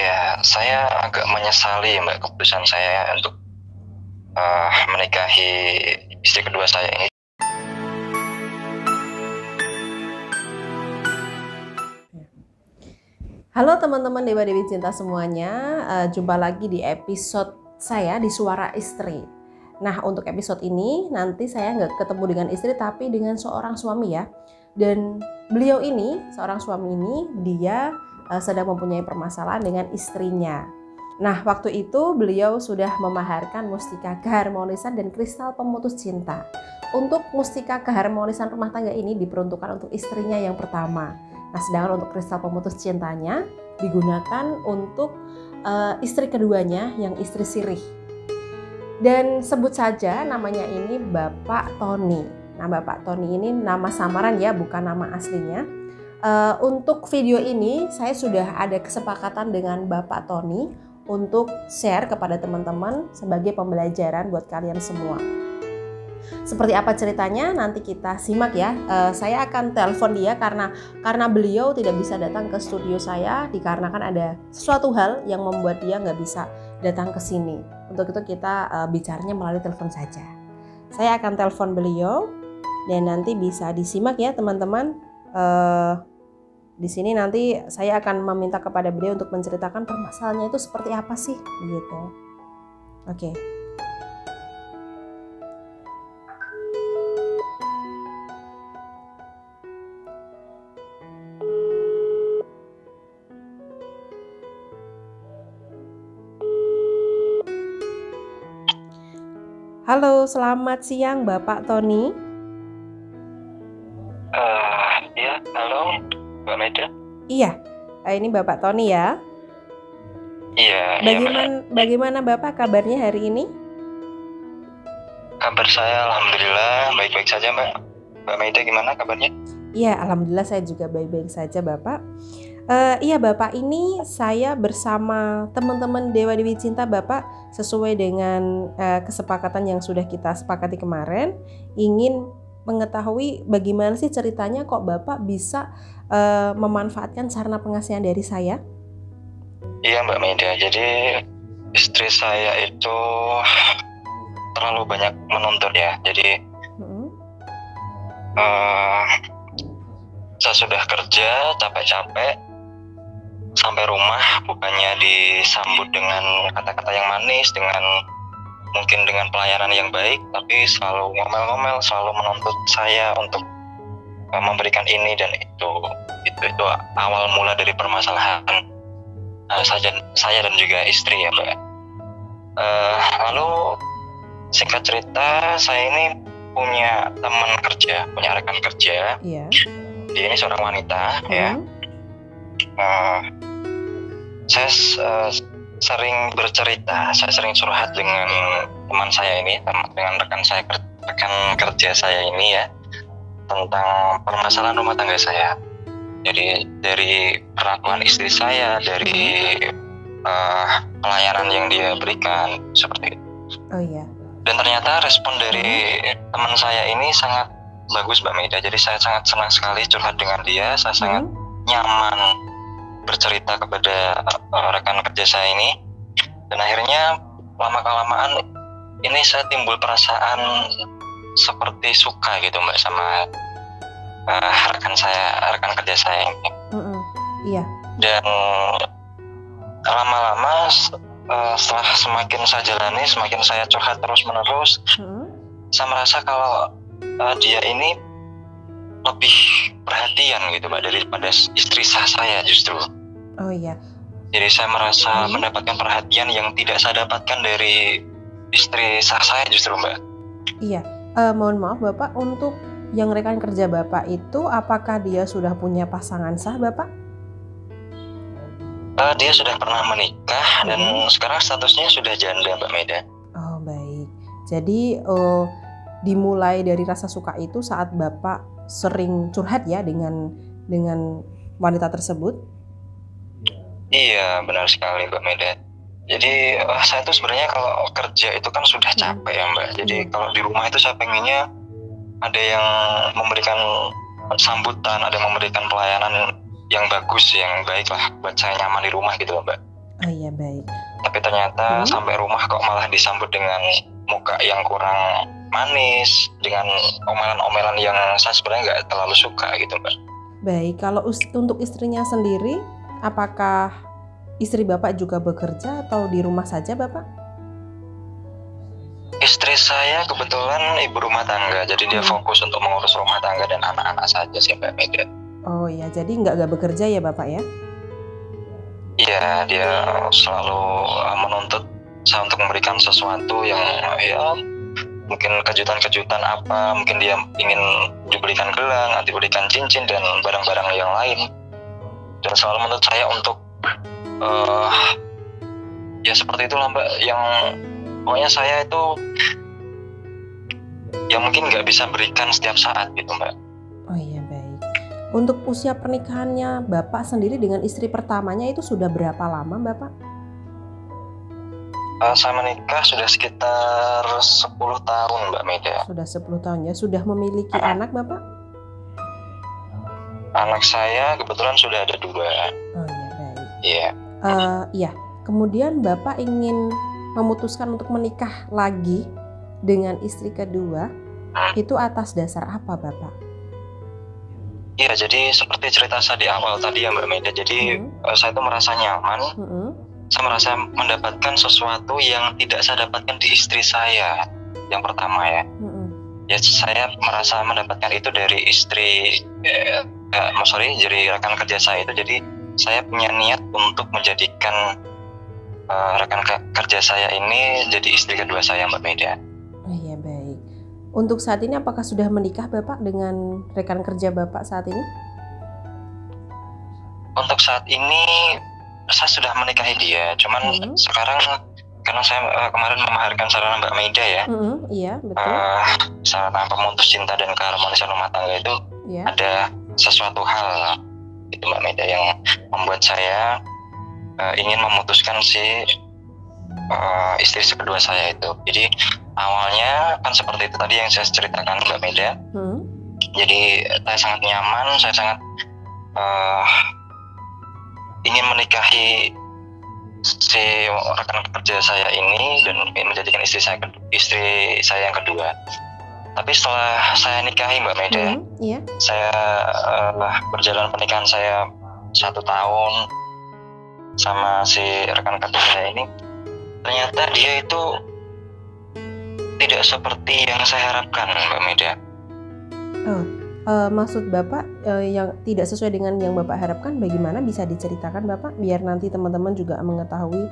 ya, saya agak menyesali Mbak keputusan saya untuk menikahi istri kedua saya ini. Halo teman-teman Dewa Dewi Cinta semuanya, jumpa lagi di episode saya di Suara Istri. Nah, untuk episode ini nanti saya nggak ketemu dengan istri tapi dengan seorang suami ya. Dan beliau ini, seorang suami ini, dia sedang mempunyai permasalahan dengan istrinya. Nah, waktu itu beliau sudah memaharkan mustika keharmonisan dan kristal pemutus cinta. Untuk mustika keharmonisan rumah tangga ini diperuntukkan untuk istrinya yang pertama. Nah, sedangkan untuk kristal pemutus cintanya digunakan untuk istri keduanya yang istri sirih. Dan sebut saja namanya ini Bapak Tony. Nah, Bapak Tony ini nama samaran ya, bukan nama aslinya. Untuk video ini saya sudah ada kesepakatan dengan Bapak Tony untuk share kepada teman-teman sebagai pembelajaran buat kalian semua. Seperti apa ceritanya nanti kita simak ya. Saya akan telepon dia karena beliau tidak bisa datang ke studio saya dikarenakan ada sesuatu hal yang membuat dia nggak bisa datang ke sini. Untuk itu kita bicaranya melalui telepon saja. Saya akan telepon beliau dan nanti bisa disimak ya teman-teman. Di sini nanti saya akan meminta kepada beliau untuk menceritakan permasalahannya itu seperti apa sih, begitu. Oke. Halo, selamat siang Bapak Tony. Ya, halo Mbak Meda. Iya, ini Bapak Tony ya. Iya. Bagaimana Bapak kabarnya hari ini? Kabar saya alhamdulillah baik-baik saja Mbak. Mbak Meda gimana kabarnya? Iya, alhamdulillah saya juga baik-baik saja Bapak. Iya Bapak, ini saya bersama teman-teman Dewa Dewi Cinta Bapak sesuai dengan kesepakatan yang sudah kita sepakati kemarin, ingin mengetahui bagaimana sih ceritanya kok Bapak bisa memanfaatkan sarana pengasihan dari saya. Iya Mbak Meda, jadi istri saya itu terlalu banyak menuntut ya. Jadi saya sudah kerja capek-capek sampai rumah, bukannya disambut dengan kata-kata yang manis, mungkin dengan pelayanan yang baik, tapi selalu ngomel-ngomel, selalu menuntut saya untuk memberikan ini dan itu. Itu awal mula dari permasalahan saya dan juga istri ya Mbak. Lalu singkat cerita, saya ini punya teman kerja, punya rekan kerja. Iya. Dia ini seorang wanita ya. Saya sering bercerita, saya sering curhat dengan teman saya ini, dengan rekan kerja saya ini ya, tentang permasalahan rumah tangga saya. Jadi dari perlakuan istri saya, dari pelayanan yang dia berikan seperti itu. Oh iya. Dan ternyata respon dari teman saya ini sangat bagus Mbak Meda. Jadi saya sangat senang sekali curhat dengan dia. Saya sangat nyaman bercerita kepada rekan kerja saya ini. Dan akhirnya lama-kelamaan ini saya timbul perasaan seperti suka gitu Mbak sama rekan kerja saya ini. Iya. Dan lama-lama setelah semakin saya jalani, semakin saya curhat terus-menerus, saya merasa kalau dia ini lebih perhatian gitu Mbak daripada istri saya justru. Oh iya. Jadi saya merasa mendapatkan perhatian yang tidak saya dapatkan dari istri saya justru Mbak. Iya. Mohon maaf Bapak, untuk yang rekan kerja Bapak itu apakah dia sudah punya pasangan sah Bapak? Dia sudah pernah menikah dan sekarang statusnya sudah janda Mbak Meda. Oh baik. Jadi dimulai dari rasa suka itu saat Bapak sering curhat ya dengan wanita tersebut? Iya benar sekali Mbak Meda. Jadi saya tuh sebenarnya kalau kerja itu kan sudah capek ya Mbak. Jadi kalau di rumah itu saya pengennya ada yang memberikan sambutan, ada yang memberikan pelayanan yang bagus, yang baik lah buat saya nyaman di rumah gitu loh Mbak. Oh iya, baik. Tapi ternyata sampai rumah kok malah disambut dengan muka yang kurang manis, dengan omelan-omelan yang saya sebenarnya nggak terlalu suka gitu Mbak. Baik, kalau untuk istrinya sendiri, apakah istri Bapak juga bekerja atau di rumah saja Bapak? Istri saya kebetulan ibu rumah tangga, jadi dia fokus untuk mengurus rumah tangga dan anak-anak saja sih Mbak Mega. Oh ya, jadi nggak bekerja ya Bapak ya? Iya, dia selalu menuntut saya untuk memberikan sesuatu yang ya mungkin kejutan-kejutan apa, mungkin dia ingin dibelikan gelang, dibelikan cincin dan barang-barang yang lain. Dan selalu menuntut saya untuk ya seperti itulah Mbak, yang pokoknya saya itu ya mungkin nggak bisa berikan setiap saat gitu Mbak. Oh iya, baik. Untuk usia pernikahannya Bapak sendiri dengan istri pertamanya itu sudah berapa lama Bapak? Saya menikah sudah sekitar 10 tahun Mbak Mega. Sudah 10 tahun ya. Sudah memiliki anak Bapak? Anak saya kebetulan sudah ada 2. Oh iya, baik. Iya. Iya. Kemudian Bapak ingin memutuskan untuk menikah lagi dengan istri kedua, itu atas dasar apa Bapak? Iya, jadi seperti cerita saya di awal tadi ya Mbak Mega. Jadi saya itu merasa nyaman. Saya merasa mendapatkan sesuatu yang tidak saya dapatkan di istri saya yang pertama ya. Ya saya merasa mendapatkan itu dari istri, dari rekan kerja saya itu. Jadi saya punya niat untuk menjadikan rekan kerja saya ini jadi istri kedua saya Mbak Mega. Oh iya, baik. Untuk saat ini apakah sudah menikah Bapak dengan rekan kerja Bapak saat ini? Untuk saat ini saya sudah menikahi dia, cuman sekarang karena saya kemarin memaharkan sarana Mbak Maida ya. Iya, betul. Sarana pemutus cinta dan keharmonisan rumah tangga itu ada sesuatu hal itu Mbak Maida yang membuat saya ingin memutuskan si istri kedua saya itu. Jadi awalnya kan seperti itu tadi yang saya ceritakan Mbak Maida. Jadi saya sangat nyaman, saya sangat ingin menikahi si rekan kerja saya ini dan menjadikan istri saya yang kedua. Tapi setelah saya nikahi Mbak Maida, saya berjalan pernikahan saya 1 tahun sama si rekan kerja saya ini, ternyata dia itu tidak seperti yang saya harapkan Mbak Maida. Maksud Bapak yang tidak sesuai dengan yang Bapak harapkan bagaimana, bisa diceritakan Bapak biar nanti teman-teman juga mengetahui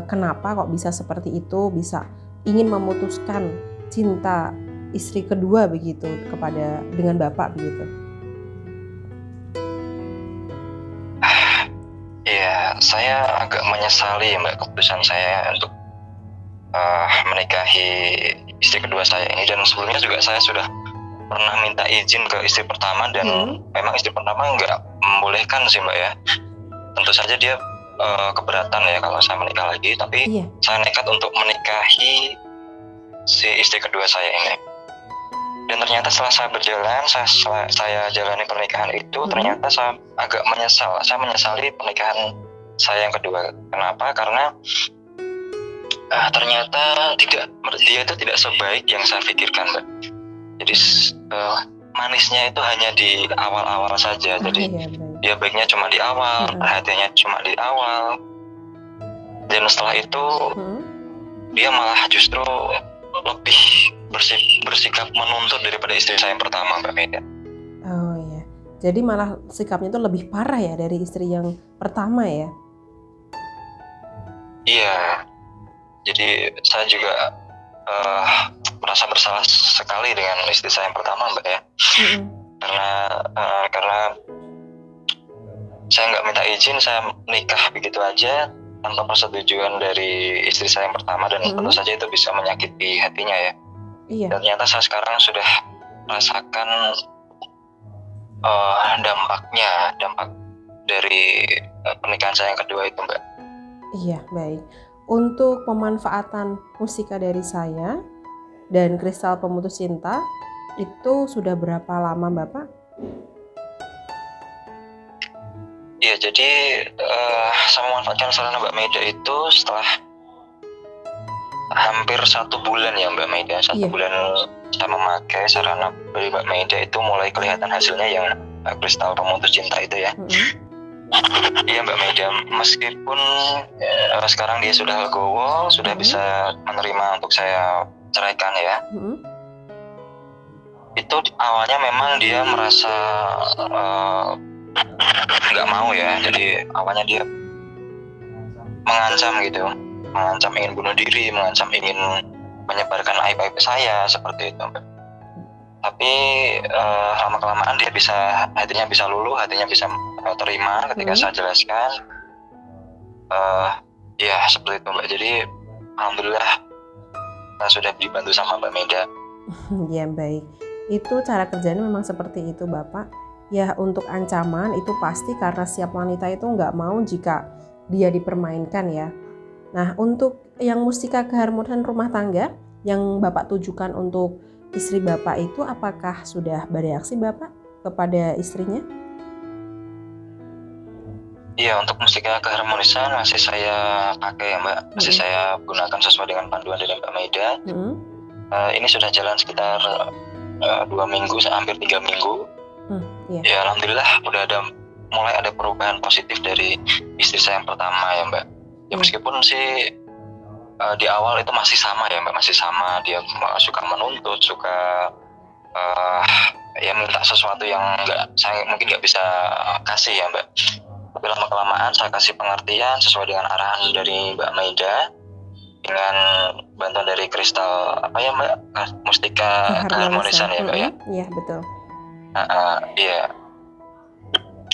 kenapa kok bisa seperti itu, bisa ingin memutuskan cinta istri kedua begitu dengan Bapak begitu. Ya, saya agak menyesali Mbak keputusan saya untuk menikahi istri kedua saya ini, dan sebelumnya juga saya sudah pernah minta izin ke istri pertama dan memang istri pertama nggak membolehkan sih Mbak ya. Tentu saja dia keberatan ya kalau saya menikah lagi, tapi saya nekat untuk menikahi si istri kedua saya ini. Dan ternyata setelah saya berjalan, saya jalani pernikahan itu, ternyata saya agak menyesal. Saya menyesali pernikahan saya yang kedua. Kenapa? Karena ternyata dia itu tidak sebaik yang saya pikirkan Mbak. Jadi manisnya itu hanya di awal-awal saja. Jadi dia baiknya cuma di awal, perhatiannya cuma di awal. Dan setelah itu dia malah justru lebih bersikap menuntut daripada istri saya yang pertama Mbak Mega. Oh iya. Jadi malah sikapnya itu lebih parah ya dari istri yang pertama ya? Iya. Jadi saya juga merasa bersalah sekali dengan istri saya yang pertama Mbak ya. Karena saya nggak minta izin, saya nikah begitu aja tanpa persetujuan dari istri saya yang pertama, dan tentu saja itu bisa menyakiti hatinya ya. Dan ternyata saya sekarang sudah merasakan dampak dari pernikahan saya yang kedua itu Mbak. Iya, baik. Untuk pemanfaatan mustika dari saya dan kristal pemutus cinta itu sudah berapa lama Bapak? Iya, jadi saya memanfaatkan sarana Mbak Maida itu setelah hampir 1 bulan ya Mbak Maida. 1 Iya. bulan saya memakai sarana dari Mbak Maida itu mulai kelihatan hasilnya yang kristal pemutus cinta itu ya. Iya Mbak Maida, meskipun sekarang dia sudah legowo, sudah bisa menerima untuk saya ceraikan ya. Itu awalnya memang dia merasa nggak mau ya, jadi awalnya dia mengancam gitu, mengancam ingin bunuh diri, mengancam ingin menyebarkan aib-aib saya seperti itu Mbak. Tapi lama-kelamaan dia bisa, hatinya bisa luluh, hatinya bisa terima ketika saya jelaskan. Ya seperti itu Mbak, jadi alhamdulillah saya sudah dibantu sama Mbak Maida. Ya baik, itu cara kerjanya memang seperti itu Bapak. Ya untuk ancaman itu pasti karena setiap wanita itu nggak mau jika dia dipermainkan ya. Nah untuk yang mustika keharmonisan rumah tangga yang Bapak tujukan untuk istri Bapak itu, apakah sudah bereaksi Bapak kepada istrinya? Iya, untuk mustika keharmonisan masih saya pakai ya Mbak, masih saya gunakan sesuai dengan panduan dari Mbak Maida. Ini sudah jalan sekitar 2 minggu, hampir 3 minggu. Ya alhamdulillah udah mulai ada perubahan positif dari istri saya yang pertama ya Mbak. Ya meskipun sih di awal itu masih sama ya Mbak, masih sama, dia suka menuntut, suka ya minta sesuatu yang saya mungkin nggak bisa kasih ya Mbak. Tapi lama-kelamaan saya kasih pengertian sesuai dengan arahan dari Mbak Maida, dengan bantuan dari kristal apa ya Mbak, mustika keharmonisan ya Mbak ya. Iya betul. Iya,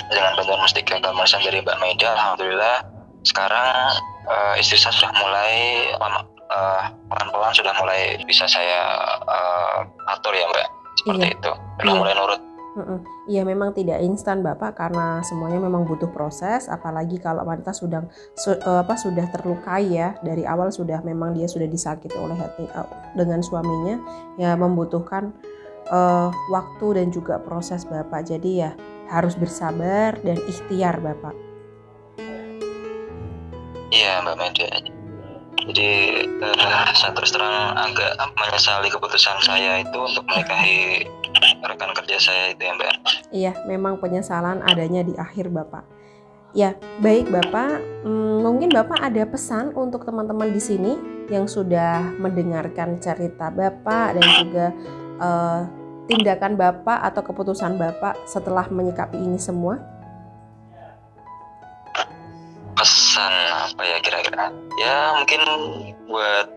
dengan bantuan mustika keharmonisan dari Mbak Maida, alhamdulillah sekarang istri saya sudah mulai pelan-pelan sudah mulai bisa saya atur ya Mbak, seperti itu. Sudah mulai nurut. Iya memang tidak instan Bapak, karena semuanya memang butuh proses, apalagi kalau wanita sudah terlukai ya, dari awal memang dia sudah disakiti oleh dengan suaminya, ya membutuhkan waktu dan juga proses Bapak. Jadi ya harus bersabar dan ikhtiar Bapak. Iya Mbak Maida. Jadi saya terus terang agak menyesali keputusan saya itu untuk menikahi rekan kerja saya itu ya Mbak. Iya, memang penyesalan adanya di akhir Bapak. Ya, baik Bapak. Mungkin Bapak ada pesan untuk teman-teman di sini yang sudah mendengarkan cerita Bapak dan juga tindakan Bapak atau keputusan Bapak setelah menyikapi ini semua? Pesan apa ya kira-kira? Ya mungkin buat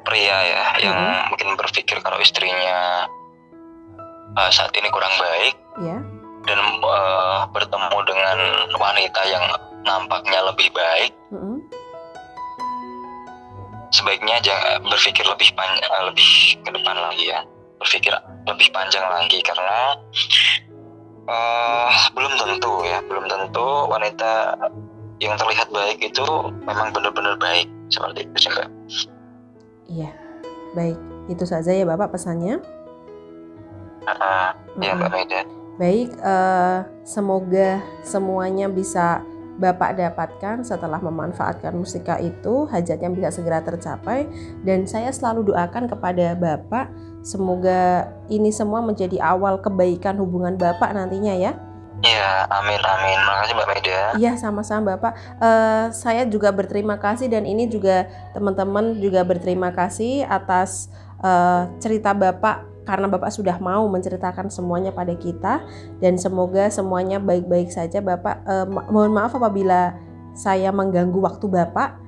pria ya yang mungkin berpikir kalau istrinya saat ini kurang baik dan bertemu dengan wanita yang nampaknya lebih baik, sebaiknya jangan berpikir lebih ke depan lagi ya, berpikir lebih panjang lagi, karena belum tentu wanita yang terlihat baik itu memang benar-benar baik, seperti itu sih Mbak. Iya, baik, itu saja ya Bapak pesannya. Ya Mbak Maida. Baik, semoga semuanya bisa Bapak dapatkan setelah memanfaatkan mustika itu, hajatnya bisa segera tercapai, dan saya selalu doakan kepada Bapak semoga ini semua menjadi awal kebaikan hubungan Bapak nantinya ya. Iya, amin. Makasih Mbak Maida. Iya, sama-sama Bapak. Saya juga berterima kasih, dan ini juga teman-teman juga berterima kasih atas cerita Bapak, karena Bapak sudah mau menceritakan semuanya pada kita, dan semoga semuanya baik-baik saja Bapak. Mohon maaf apabila saya mengganggu waktu Bapak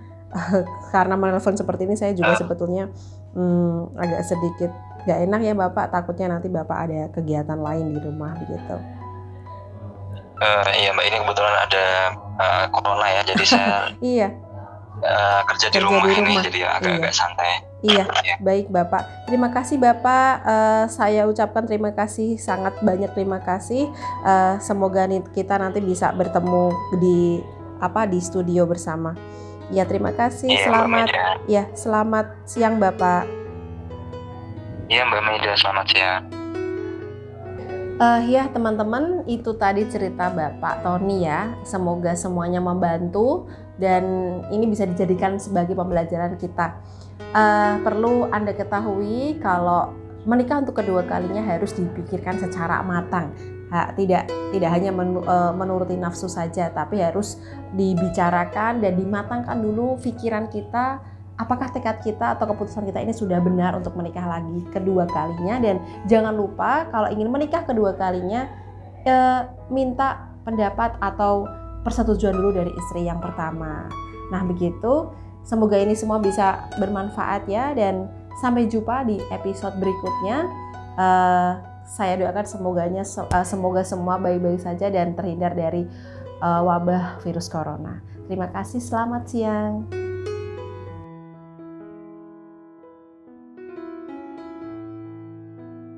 karena menelpon seperti ini. Saya juga sebetulnya agak sedikit gak enak ya Bapak, takutnya nanti Bapak ada kegiatan lain di rumah begitu. Iya Mbak, ini kebetulan ada corona ya, jadi saya iya. Kerja di rumah ini, jadi agak-agak santai. Iya, baik Bapak. Terima kasih Bapak. Saya ucapkan terima kasih, sangat banyak terima kasih. Semoga kita nanti bisa bertemu di studio bersama. Ya, terima kasih. Selamat siang Bapak. Iya Mbak Maida, selamat siang. Ya teman-teman, itu tadi cerita Bapak Tony ya. Semoga semuanya membantu dan ini bisa dijadikan sebagai pembelajaran kita. Perlu Anda ketahui kalau menikah untuk kedua kalinya harus dipikirkan secara matang. Tidak hanya menuruti nafsu saja, tapi harus dibicarakan dan dimatangkan dulu pikiran kita. Apakah tekad kita atau keputusan kita ini sudah benar untuk menikah lagi kedua kalinya. Dan jangan lupa kalau ingin menikah kedua kalinya, minta pendapat atau persetujuan dulu dari istri yang pertama. Nah begitu, semoga ini semua bisa bermanfaat ya, dan sampai jumpa di episode berikutnya. Saya doakan semoga semua baik-baik saja dan terhindar dari wabah virus corona. Terima kasih, selamat siang.